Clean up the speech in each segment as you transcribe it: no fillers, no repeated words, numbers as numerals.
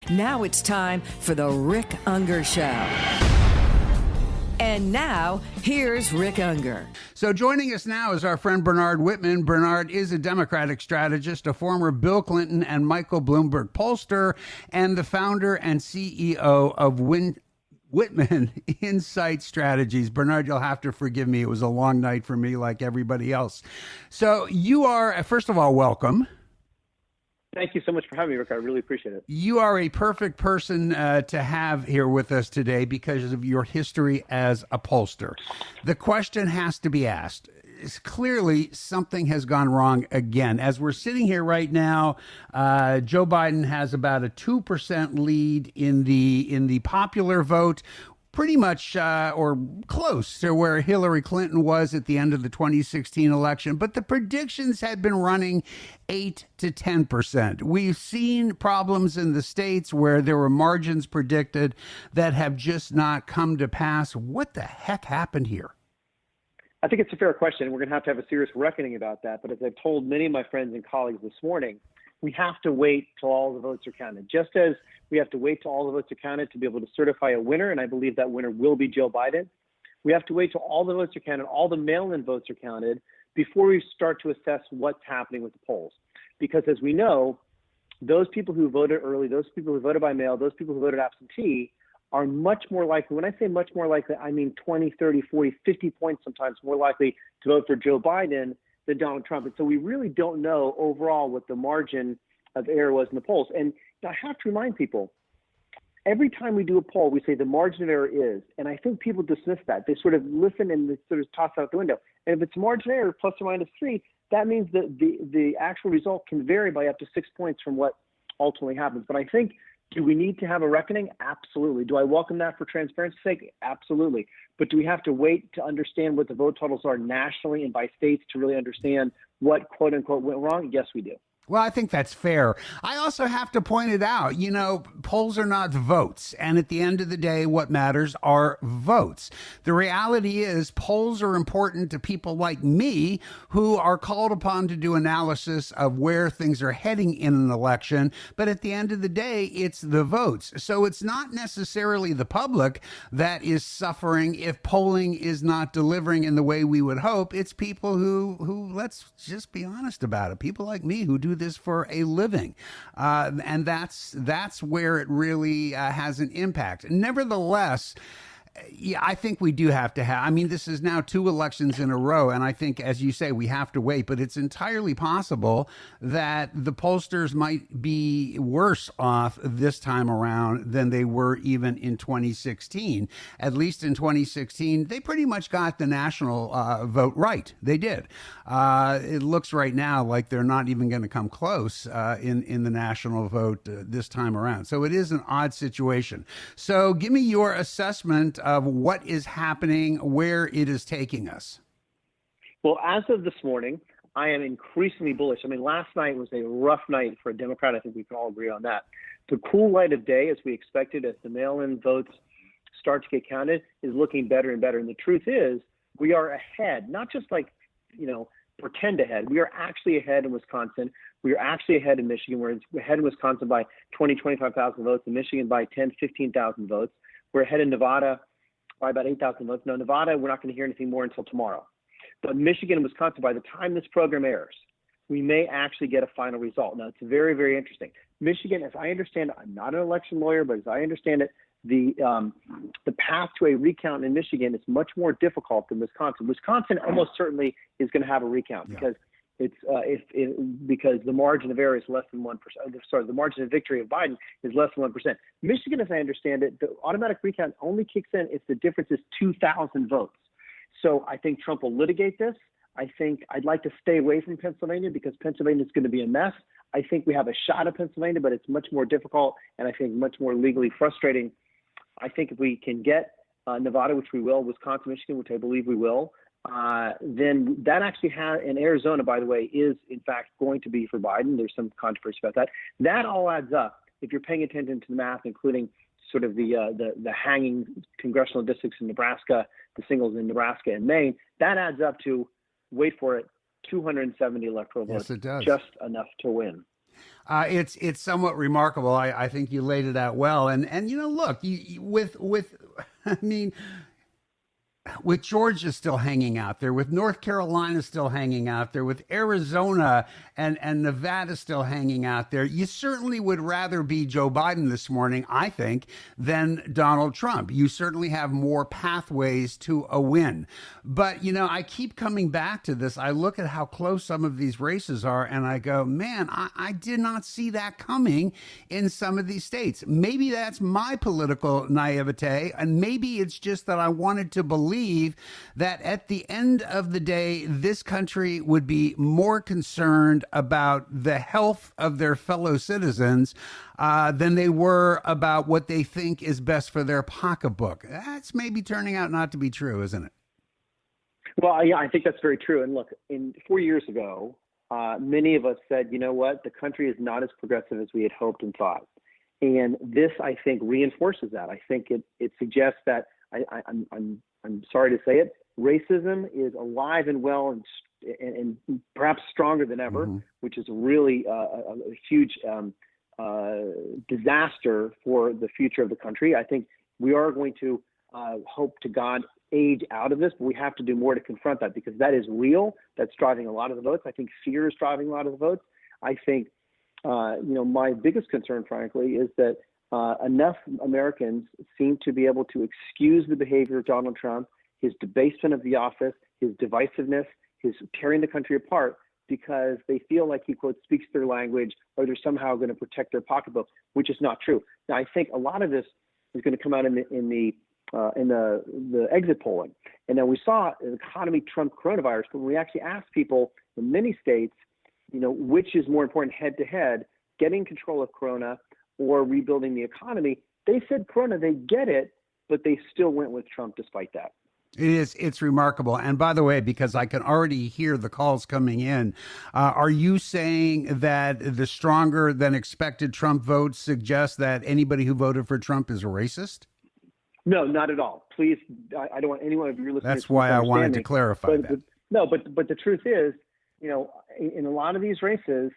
Now it's time for the Rick Ungar Show. And now, here's Rick Ungar. So joining us now is our friend Bernard Whitman. Bernard is a Democratic strategist, a former Bill Clinton and Michael Bloomberg pollster, and the founder and CEO of Whitman Insight Strategies. Bernard, you'll have to forgive me. It was a long night for me like everybody else. So you are, first of all, welcome. Thank you so much for having me, Rick. I really appreciate it. You are a perfect person to have here with us today because of your history as a pollster. The question has to be asked. Clearly, something has gone wrong again. As we're sitting here right now, Joe Biden has about a 2% lead in the popular vote, pretty much or close to where Hillary Clinton was at the end of the 2016 election. But the predictions had been running 8 to 10%. We've seen problems in the states where there were margins predicted that have just not come to pass. What the heck happened here? I think it's a fair question. We're going to have a serious reckoning about that. But as I've told many of my friends and colleagues this morning, we have to wait till all the votes are counted. Just as we have to wait till all the votes are counted to be able to certify a winner, and I believe that winner will be Joe Biden. We have to wait till all the votes are counted, all the mail-in votes are counted, before we start to assess what's happening with the polls. Because as we know, those people who voted early, those people who voted by mail, those people who voted absentee are much more likely. When I say much more likely, I mean 20, 30, 40, 50 points sometimes more likely to vote for Joe Biden than Donald Trump. And so we really don't know overall what the margin of error was in the polls. And I have to remind people, every time we do a poll, we say the margin of error is, and I think people dismiss that. They sort of listen and they sort of toss it out the window. And if it's margin of error plus or minus 3, that means that the actual result can vary by up to 6 points from what ultimately happens. But I think, do we need to have a reckoning? Absolutely. Do I welcome that for transparency's sake? Absolutely. But do we have to wait to understand what the vote totals are nationally and by states to really understand what, quote unquote, went wrong? Yes, we do. Well, I think that's fair. I also have to point it out, polls are not votes. And at the end of the day, what matters are votes. The reality is polls are important to people like me who are called upon to do analysis of where things are heading in an election. But at the end of the day, it's the votes. So it's not necessarily the public that is suffering if polling is not delivering in the way we would hope. It's people who let's just be honest about it, people like me who do this for a living. And that's where it really has an impact. Nevertheless, yeah, I think we do have to have, this is now 2 elections in a row, and I think, as you say, we have to wait, but it's entirely possible that the pollsters might be worse off this time around than they were even in 2016. At least in 2016, they pretty much got the national vote right. They did. It looks right now like they're not even going to come close in the national vote this time around. So it is an odd situation. So give me your assessment of what is happening, where it is taking us. Well, as of this morning, I am increasingly bullish. Last night was a rough night for a Democrat. I think we can all agree on that. The cool light of day, as we expected, as the mail-in votes start to get counted, is looking better and better. And the truth is, we are ahead, not just pretend ahead. We are actually ahead in Wisconsin. We are actually ahead in Michigan. We're ahead in Wisconsin by 20, 25,000 votes, in Michigan by 10, 15,000 votes. We're ahead in Nevada by about 8,000 votes. Now, Nevada, we're not going to hear anything more until tomorrow. But Michigan and Wisconsin, by the time this program airs, we may actually get a final result. Now, it's very, very interesting. Michigan, as I understand it, I'm not an election lawyer, but as I understand it, the path to a recount in Michigan is much more difficult than Wisconsin. Wisconsin almost certainly is going to have a recount because because the margin of error is less than 1%. Sorry, the margin of victory of Biden is less than 1%. Michigan, as I understand it, the automatic recount only kicks in if the difference is 2,000 votes. So I think Trump will litigate this. I think I'd like to stay away from Pennsylvania because Pennsylvania is going to be a mess. I think we have a shot at Pennsylvania, but it's much more difficult and I think much more legally frustrating. I think if we can get Nevada, which we will, Wisconsin, Michigan, which I believe we will, then that actually in Arizona, by the way, is in fact going to be for Biden. There's some controversy about that. That all adds up. If you're paying attention to the math, including sort of the hanging congressional districts in Nebraska, the singles in Nebraska and Maine, that adds up to, wait for it, 270 electoral votes. Yes, it does. Just enough to win. It's somewhat remarkable. I think you laid it out well. And look, with I mean, with Georgia still hanging out there, with North Carolina still hanging out there, with Arizona and Nevada still hanging out there, you certainly would rather be Joe Biden this morning, I think, than Donald Trump. You certainly have more pathways to a win. But, I keep coming back to this. I look at how close some of these races are, and I go, man, I did not see that coming in some of these states. Maybe that's my political naivete, and maybe it's just that I wanted to believe that at the end of the day, this country would be more concerned about the health of their fellow citizens than they were about what they think is best for their pocketbook. That's maybe turning out not to be true, isn't it? Well, yeah, I think that's very true. And look, 4 years ago, many of us said, you know what, the country is not as progressive as we had hoped and thought. And this, I think, reinforces that. I think it suggests that I'm sorry to say it, racism is alive and well and perhaps stronger than ever, which is really a huge disaster for the future of the country. I think we are going to hope to God age out of this, but we have to do more to confront that because that is real. That's driving a lot of the votes. I think fear is driving a lot of the votes. I think, my biggest concern, frankly, is that enough Americans seem to be able to excuse the behavior of Donald Trump, his debasement of the office, his divisiveness, his tearing the country apart, because they feel like he, quote, speaks their language or they're somehow going to protect their pocketbook, which is not true. Now, I think a lot of this is going to come out in the exit polling. And then we saw an economy trump coronavirus, but when we actually asked people in many states, which is more important head to head, getting control of Corona or rebuilding the economy, they said Corona, they get it, but they still went with Trump despite that. It's remarkable. And by the way, because I can already hear the calls coming in, are you saying that the stronger than expected Trump vote suggests that anybody who voted for Trump is a racist? No, not at all. Please, I don't want anyone of your listeners. That's why I wanted to clarify that. But the truth is, in a lot of these races,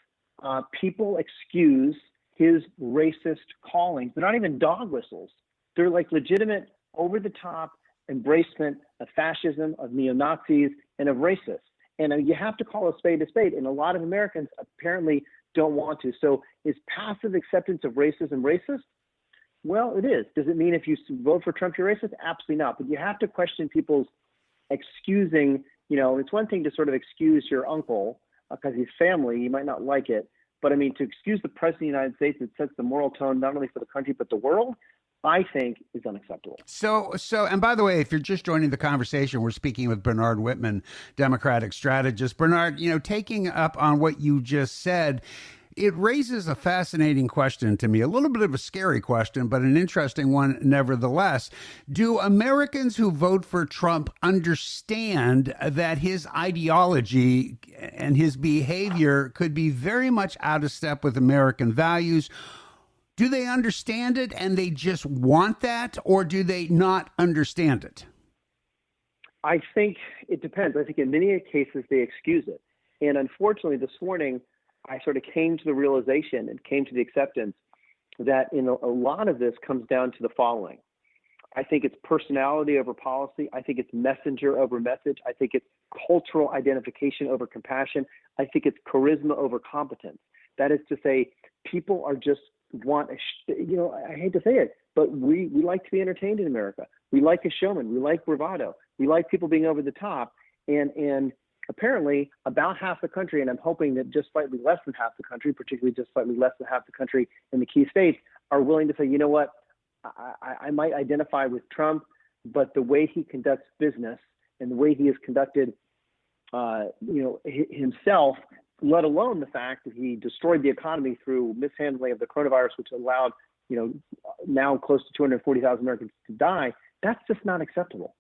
people excuse his racist callings. They're not even dog whistles. They're like legitimate, over-the-top embracement of fascism, of neo-Nazis, and of racists. And you have to call a spade, and a lot of Americans apparently don't want to. So is passive acceptance of racism racist? Well, it is. Does it mean if you vote for Trump, you're racist? Absolutely not. But you have to question people's excusing. It's one thing to sort of excuse your uncle because he's family. You might not like it. But I mean, to excuse the president of the United States that sets the moral tone not only for the country but the world, I think is unacceptable. So, and by the way, if you're just joining the conversation, we're speaking with Bernard Whitman, Democratic strategist. Bernard, taking up on what you just said, it raises a fascinating question to me, a little bit of a scary question, but an interesting one nevertheless. Do Americans who vote for Trump understand that his ideology and his behavior could be very much out of step with American values? Do they understand it and they just want that, or do they not understand it? I think it depends. I think in many cases they excuse it. And unfortunately, this morning, I sort of came to the realization and came to the acceptance that a lot of this comes down to the following. I think it's personality over policy. I think it's messenger over message. I think it's cultural identification over compassion. I think it's charisma over competence. That is to say, people are just I hate to say it, but we like to be entertained in America. We like a showman. We like bravado. We like people being over the top. And apparently about half the country, and I'm hoping that just slightly less than half the country, particularly just slightly less than half the country in the key states, are willing to say, you know what, I might identify with Trump, but the way he conducts business and the way he has conducted, himself, let alone the fact that he destroyed the economy through mishandling of the coronavirus, which allowed, now close to 240,000 Americans to die, that's just not acceptable.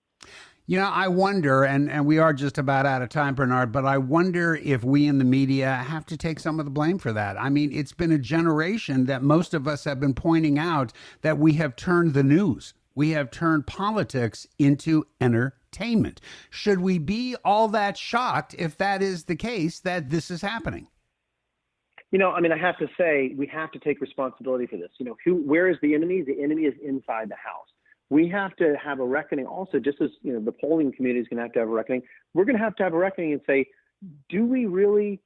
I wonder, and we are just about out of time, Bernard, but I wonder if we in the media have to take some of the blame for that. I mean, it's been a generation that most of us have been pointing out that we have turned the news. We have turned politics into entertainment. Should we be all that shocked if that is the case, that this is happening? I have to say, we have to take responsibility for this. Where is the enemy? The enemy is inside the house. We have to have a reckoning also, just as, the polling community is going to have a reckoning. We're going to have a reckoning and say, do we really,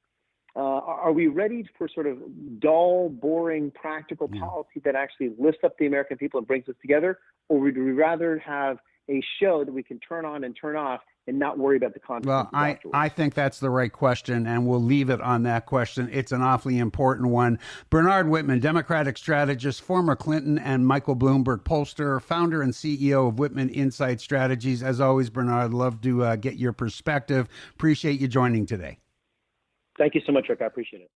are we ready for sort of dull, boring, practical policy that actually lifts up the American people and brings us together? Or would we rather have a show that we can turn on and turn off and not worry about the consequences afterwards? I think that's the right question, and we'll leave it on that question. It's an awfully important one. Bernard Whitman, Democratic strategist, former Clinton and Michael Bloomberg pollster, founder and CEO of Whitman Insight Strategies. As always, Bernard, love to get your perspective. Appreciate you joining today. Thank you so much, Rick. I appreciate it.